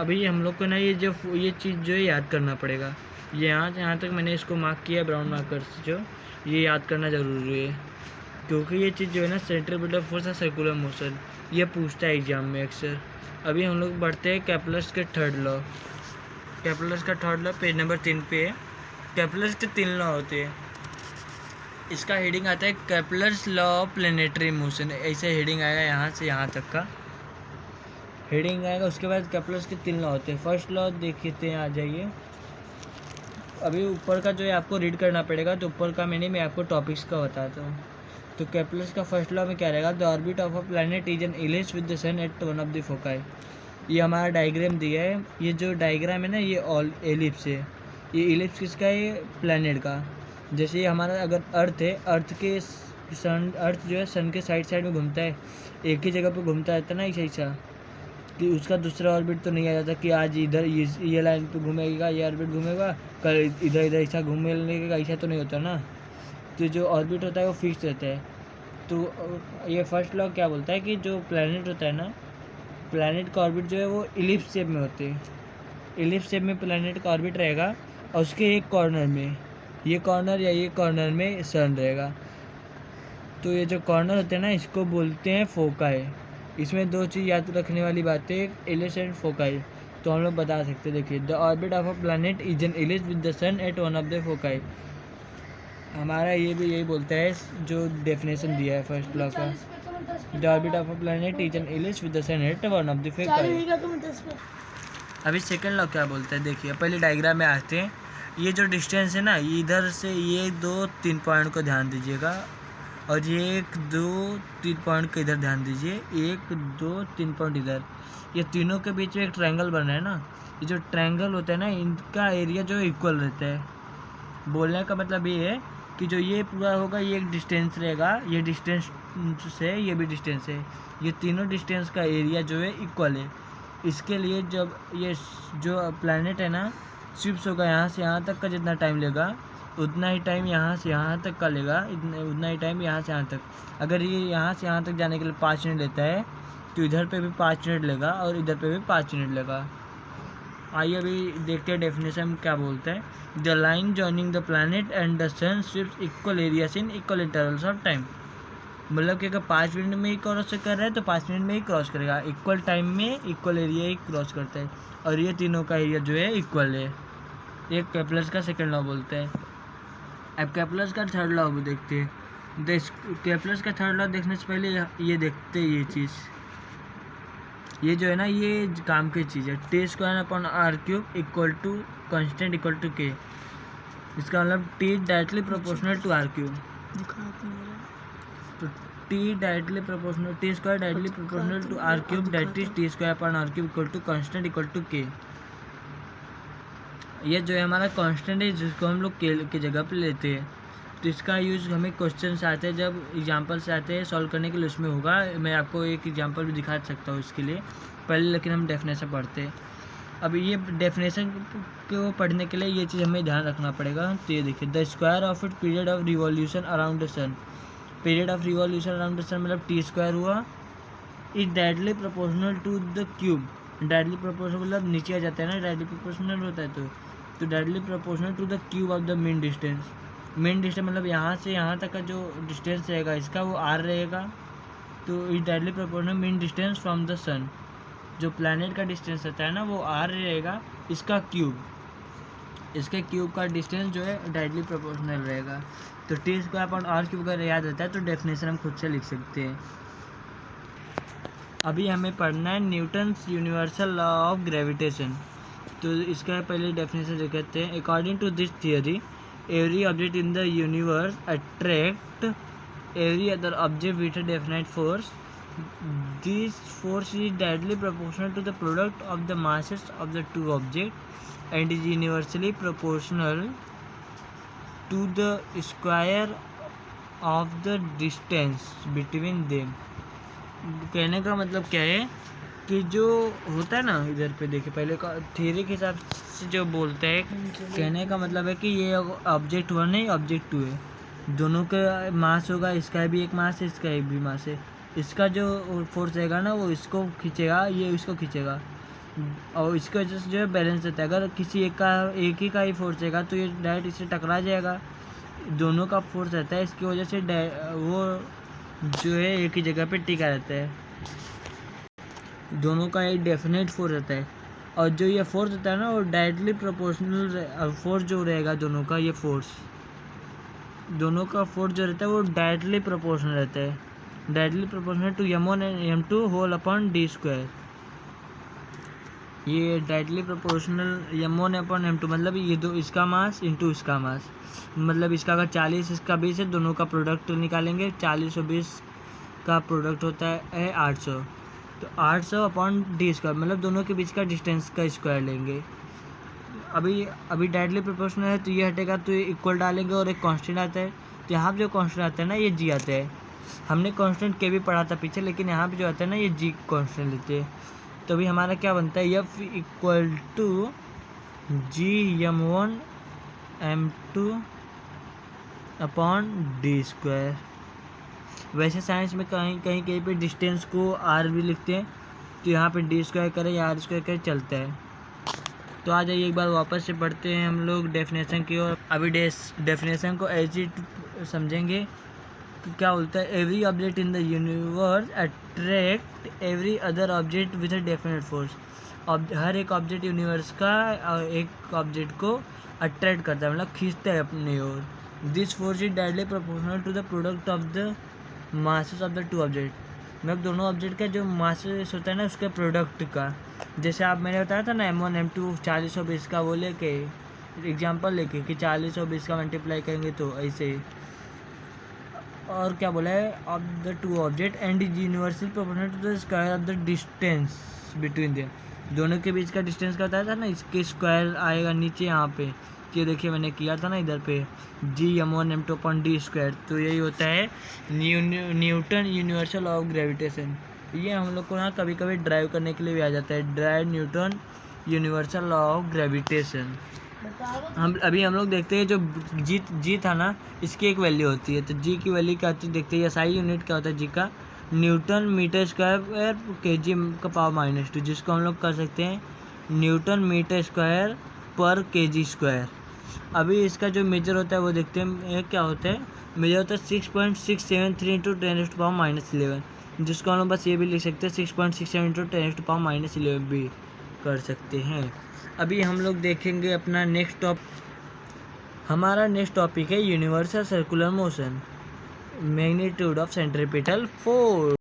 अभी हम लोग को ना ये चीज़ जो है याद करना पड़ेगा। ये यहाँ से यहाँ तक मैंने इसको मार्क किया है ब्राउन मार्कर से, जो ये याद करना ज़रूरी है, क्योंकि ये चीज़ जो है ना सेंट्रीपिटल फोर्स और सर्कुलर मोशन ये पूछता है एग्जाम में अक्सर। अभी हम लोग बढ़ते हैं केपलर्स के थर्ड लॉ। केपलर्स का थर्ड लॉ पेज नंबर 3 पे है। केपलर्स के 3 लॉ होते हैं। इसका हेडिंग आता है Kepler's law of planetary motion, ऐसे हेडिंग आएगा यहाँ से यहाँ तक का हेडिंग आएगा। उसके बाद केपलर्स के 3 लॉ होते हैं। फर्स्ट लॉ देखते हैं, आ जाइए। अभी ऊपर का जो है आपको रीड करना पड़ेगा, तो ऊपर का मैं आपको टॉपिक्स का बताता हूँ। तो केपलर्स का फर्स्ट लॉ में क्या रहेगा, the orbit of a planet is an ellipse with the sun at one of the foci. ये हमारा डायग्राम दिया है। ये जो डायग्राम है ना, ये ऑल एलिप्स है। ये इलिप्स किसका है, प्लैनेट का। जैसे ये हमारा अगर अर्थ है, अर्थ जो है सन के साइड साइड में घूमता है, एक ही जगह पे घूमता रहता है ना ऐसा, कि उसका दूसरा ऑर्बिट तो नहीं आ जाता कि आज इधर ये लाइन पे घूमेगा, ये ऑर्बिट घूमेगा, कल इधर इधर ऐसा घूमने लगेगा, ऐसा तो नहीं होता ना। तो जो ऑर्बिट होता है वो फिक्स रहता है। तो ये फर्स्ट लॉ क्या बोलता है कि जो प्लैनेट होता है ना, प्लैनेट का ऑर्बिट जो है वो इलिप्स शेप में होते हैं। इलिप्स शेप में प्लैनेट का ऑर्बिट रहेगा और उसके एक कॉर्नर में ये कॉर्नर या ये कॉर्नर में सन रहेगा। तो ये जो कॉर्नर होते हैं ना, इसको बोलते हैं फोकाई। इसमें 2 चीज़ याद रखने वाली बातें, इलिप्स एंड फोकाई। तो हम लोग बता सकते हैं, देखिए, the orbit of a planet is an ellipse with the sun at one of the foci. हमारा ये भी यही बोलता है जो डेफिनेशन दिया है फर्स्ट लॉ का, the orbit of a planet is an ellipse with the sun at one of the foci. अभी सेकंड लॉ क्या बोलता है, देखिए पहले डायग्राम में आते हैं। ये जो डिस्टेंस है ना, इधर से ये 2-3 पॉइंट को ध्यान दीजिएगा, और ये 1-2-3 पॉइंट को इधर ध्यान दीजिए, 1-2-3 पॉइंट इधर। ये तीनों के बीच में एक ट्रायंगल बना है ना, ये जो ट्रायंगल होता है ना, इनका एरिया जो इक्वल रहता है। बोलने का मतलब ये है कि जो ये पूरा होगा ये एक डिस्टेंस रहेगा, ये डिस्टेंस से ये भी डिस्टेंस है, ये तीनों डिस्टेंस का एरिया जो है इक्वल है। इसके लिए जब ये जो प्लैनेट है ना शिफ्ट होगा यहाँ से यहाँ तक का, जितना टाइम लेगा उतना ही टाइम यहाँ से यहाँ तक का लेगा, उतना ही टाइम यहाँ से यहाँ तक। अगर ये यहाँ से यहाँ तक जाने के लिए 5 मिनट लेता है, तो इधर पे भी 5 मिनट लेगा और इधर पे भी 5 मिनट लेगा। आइए अभी देखते हैं डेफिनेशन क्या बोलता है। The line joining the planet and the sun sweeps equal areas in equal intervals of time. मतलब कि अगर 5 मिनट में ही क्रॉस कर रहा है तो 5 मिनट में ही क्रॉस करेगा, इक्वल टाइम में इक्वल एरिया ही क्रॉस करता है, और ये तीनों का एरिया जो है इक्वल है। एक केपलर्स का सेकंड लॉ बोलता है। अब केपलर्स का थर्ड लॉ भी देखते हैं। केपलर्स का थर्ड लॉ देखने से पहले ये देखते हैं, ये चीज़, ये जो है ना, ये काम की चीज़ है। T square upon R cube equal to constant equal to K. इसका मतलब T directly proportional to R cube. तो T directly proportional, T square directly proportional to R cube, that is T square upon R cube equal to constant equal to K. ये जो है हमारा constant है, जिसको हम लोग के की जगह पे लेते हैं। तो इसका यूज़ हमें क्वेश्चन से आते हैं, जब एग्जाम्पल से आते हैं सॉल्व करने के लिए, उसमें होगा। मैं आपको एक एग्जाम्पल भी दिखा सकता हूँ इसके लिए पहले, लेकिन हम डेफिनेशन पढ़ते हैं। अब ये डेफिनेशन को पढ़ने के लिए ये चीज़ हमें ध्यान रखना पड़ेगा। तो ये देखिए, the square of it period of revolution around the sun. Period of revolution around the sun मतलब टी स्क्वायर हुआ, is directly proportional to the cube. Directly proportional मतलब नीचे आ जाता है ना, डायरेक्टली प्रोपोर्शनल होता है, तो directly proportional to the cube of the mean distance. Mean distance मतलब यहाँ से यहाँ तक का जो डिस्टेंस रहेगा इसका, वो आर रहेगा। तो is directly proportional mean distance from the sun. जो प्लैनेट का डिस्टेंस रहता है ना, वो आर रहेगा, इसका क्यूब, इसके क्यूब का डिस्टेंस जो है डायरेक्टली प्रोपोर्शनल रहेगा। तो T square upon R cube अगर याद रहता है तो डेफिनेशन हम खुद से लिख सकते हैं। अभी हमें पढ़ना है Newton's universal law of gravitation. तो इसका पहले डेफिनेशन जो कहते हैं, according to this theory every object in the universe attract every other object with a definite force. This force is directly proportional to the product of the masses of the two objects and is universally proportional to the square of the distance between them। कहने का मतलब क्या है कि जो होता है ना, इधर पे देखिए, पहले का थ्योरी के हिसाब से जो बोलता है, कहने का मतलब है कि ये ऑब्जेक्ट 1 है, ऑब्जेक्ट 2 है, दोनों का मास होगा, इसका भी एक मास है, इसका एक भी मास है। इसका जो फोर्स रहेगा ना, वो इसको खींचेगा, ये इसको खींचेगा। और इसकी वजह से जो है बैलेंस रहता है। अगर किसी एक ही का ही फोर्स रहेगा तो ये डायरेक्ट इससे टकरा जाएगा। दोनों का फोर्स रहता है, इसकी वजह से वो जो है एक ही जगह पे टिका रहता है। दोनों का एक डेफिनेट फोर्स रहता है, और जो ये फोर्स होता है ना वो डायरेक्टली प्रोपोर्शनल फोर्स जो रहेगा दोनों का, ये दोनों का फोर्स जो रहता है वो डायरेक्टली प्रोपोर्शनल रहता है, directly proportional to m1 and m2 whole upon d square. ये directly proportional m1 upon m2 मतलब ये दो, इसका मास इंटू इसका मास, मतलब इसका अगर 40 इसका 20 है, दोनों का प्रोडक्ट निकालेंगे, 40 और 20 का प्रोडक्ट होता है 800, तो 800 अपॉन डी स्क्वायर मतलब दोनों के बीच का डिस्टेंस का स्क्वायर लेंगे। अभी डायरेक्टली प्रोपोर्शनल है तो ये हटेगा तो ये इक्वल डालेंगे और एक कांस्टेंट आता है, तो यहाँ पे जो कांस्टेंट आता है ना ये जी आता है। हमने कांस्टेंट के भी पढ़ा था पीछे, लेकिन यहाँ पे जो आता है ना ये जी कांस्टेंट लेते हैं। तो अभी हमारा क्या बनता है, F equal to G m1 m2 upon D square. वैसे साइंस में कहीं पे डिस्टेंस को आर भी लिखते हैं, तो यहाँ पे डी स्क्वायर करें या आर स्क्वायर करें चलता है। तो आ जाइए एक बार वापस से पढ़ते हैं हम लोग डेफिनेशन की ओर। अभी डेफिनेशन को ऐसे समझेंगे कि क्या बोलता है, every object in the universe attract every other object with a definite force. हर एक ऑब्जेक्ट यूनिवर्स का एक ऑब्जेक्ट को अट्रैक्ट करता है, मतलब खींचता है अपनी ओर। This force is directly proportional to the product of the masses of the two object, मतलब दोनों ऑब्जेक्ट का जो मासेस होता है ना उसके प्रोडक्ट का। जैसे आप मैंने बताया था ना m1 m2 40 और 20 का वो लेके एग्जांपल लेके कि 40 और 20 का मल्टीप्लाई करेंगे तो ऐसे। और क्या बोला है, of the two object and is universal proportional to the square of the distance between them. दोनों के बीच का डिस्टेंस का बताया था ना, इसके स्क्वायर आएगा नीचे यहाँ पे, ये देखिए मैंने किया था ना इधर पे, जी m1 m2 upon D square. तो यही होता है न्यूटन यूनिवर्सल ऑफ ग्रेविटेशन। ये हम लोग को ना कभी कभी ड्राइव करने के लिए भी आ जाता है, drive Newton universal of gravitation. हम लोग देखते हैं जो जी था ना, इसकी एक वैल्यू होती है, तो जी की वैल्यू क्या होती है देखते हैं। SI यूनिट क्या होता है जी का, न्यूटन मीटर स्क्वायर kg का पावर -2, जिसको हम लोग कर सकते हैं न्यूटन मीटर स्क्वायर पर kg स्क्वायर। अभी इसका जो मेजर होता है वो देखते हैं क्या होता है, मेजर होता है 6.673 इंटू 10⁻11, जिसको हम लोग बस ये भी लिख सकते हैं 6.67 इंटू 10⁻11 भी कर सकते हैं। अभी हम लोग देखेंगे अपना हमारा नेक्स्ट टॉपिक है universal circular motion, magnitude of centripetal force.